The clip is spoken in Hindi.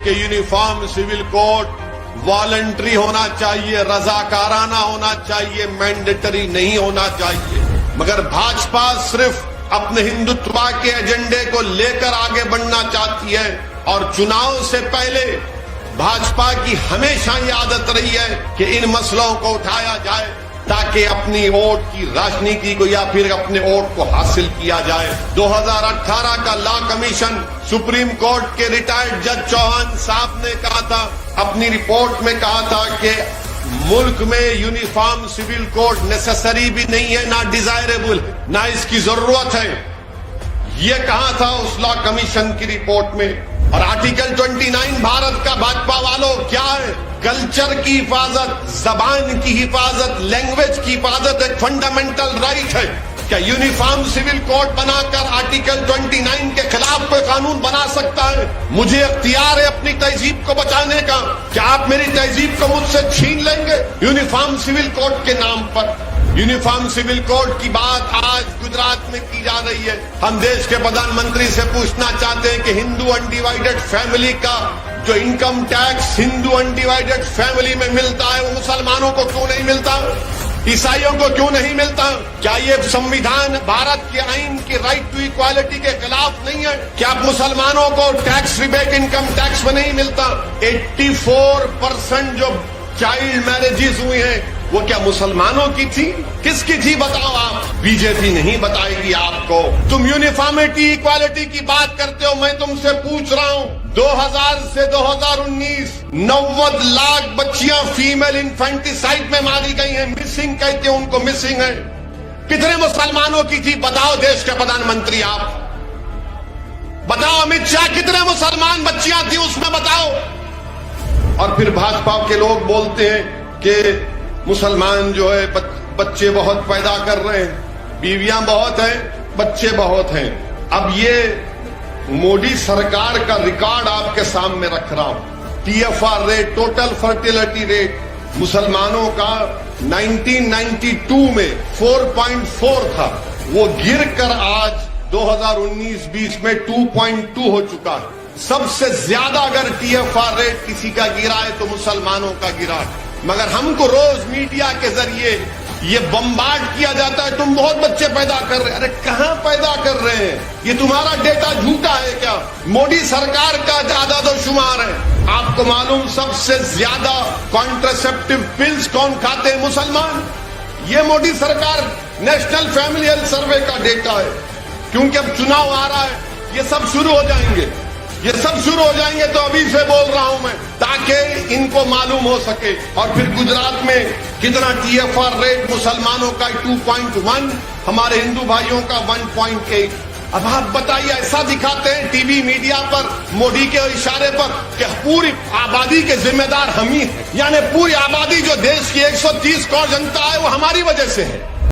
कि यूनिफॉर्म सिविल कोड वॉलंटरी होना चाहिए, रजाकाराना होना चाहिए, मैंडेटरी नहीं होना चाहिए। मगर भाजपा सिर्फ अपने हिंदुत्व के एजेंडे को लेकर आगे बढ़ना चाहती है और चुनाव से पहले भाजपा की हमेशा ये आदत रही है कि इन मसलों को उठाया जाए ताकि अपनी वोट की राजनीति को या फिर अपने वोट को हासिल किया जाए। 2018 का लॉ कमीशन सुप्रीम कोर्ट के रिटायर्ड जज चौहान साहब ने कहा था, अपनी रिपोर्ट में कहा था कि मुल्क में यूनिफॉर्म सिविल कोड नेसेसरी भी नहीं है, ना डिजायरेबल, ना इसकी जरूरत है। ये कहा था उस लॉ कमीशन की रिपोर्ट में। और आर्टिकल 29 भारत का भाजपा वालों क्या है? कल्चर की हिफाजत, जबान की हिफाजत, लैंग्वेज की हिफाजत एक फंडामेंटल राइट है। क्या यूनिफॉर्म सिविल कोड बनाकर आर्टिकल 29 के खिलाफ कोई कानून बना सकता है? मुझे अख्तियार है अपनी तहजीब को बचाने का। क्या आप मेरी तहजीब को मुझसे छीन लेंगे यूनिफॉर्म सिविल कोड के नाम पर? यूनिफॉर्म सिविल कोड की बात आज गुजरात में की जा रही है। हम देश के प्रधानमंत्री से पूछना चाहते हैं कि हिंदू अनडिवाइडेड फैमिली का जो income tax Hindu undivided family में मिलता है वो मुसलमानों को क्यों नहीं मिलता? ईसाइयों को क्यों नहीं मिलता? क्या ये संविधान भारत के आइन की राइट टू इक्वालिटी के खिलाफ नहीं है? क्या मुसलमानों को टैक्स रिबेट इनकम टैक्स में नहीं मिलता? 84% जो चाइल्ड मैरिजेस हुई हैं वो क्या मुसलमानों की थी? किसकी थी बताओ आप? बीजेपी नहीं बताएगी आपको। तुम यूनिफॉर्मिटी इक्वालिटी की बात करते हो, मैं तुमसे पूछ रहा हूँ 2000 से 2019 90 लाख बच्चियां फीमेल इन्फेंटिसाइड में मारी गई हैं। मिसिंग कहते हैं उनको, मिसिंग है। कितने मुसलमानों की थी बताओ देश के प्रधानमंत्री आप? बताओ अमित शाह, कितने मुसलमान बच्चियां थी उसमें बताओ? और फिर भाजपा के लोग बोलते हैं कि मुसलमान जो है बच्चे बहुत पैदा कर रहे हैं, बीवियां बहुत हैं, बच्चे बहुत हैं। अब ये मोदी सरकार का रिकॉर्ड आपके सामने रख रहा हूं। TFR rate, total fertility rate मुसलमानों का 1992 में 4.4 था, वो गिरकर आज 2019-20 में 2.2 हो चुका है। सबसे ज्यादा अगर TFR रेट किसी का गिरा है तो मुसलमानों का गिरा है। मगर हमको रोज मीडिया के जरिए ये बम्बार्ड किया जाता है, तुम बहुत बच्चे पैदा कर रहे हैं। अरे कहां पैदा कर रहे हैं? ये तुम्हारा डेटा झूठा है क्या? मोदी सरकार का आदादोशुमार है। आपको मालूम सबसे ज्यादा कॉन्ट्रासेप्टिव पिल्स कौन खाते हैं? मुसलमान। ये मोदी सरकार नेशनल फैमिली हेल्थ सर्वे का डेटा है। क्योंकि अब चुनाव आ रहा है, ये सब शुरू हो जाएंगे, ये सब शुरू हो जाएंगे। तो अभी से बोल रहा हूं मैं ताकि इनको मालूम हो सके। और फिर गुजरात में कितना TFR रेट मुसलमानों का 2.1, हमारे हिंदू भाइयों का 1.8। अब आप बताइए, ऐसा दिखाते हैं टीवी मीडिया पर मोदी के इशारे पर कि पूरी आबादी के जिम्मेदार हम ही हैं, यानी पूरी आबादी जो देश की 130 करोड़ जनता है वो हमारी वजह से है।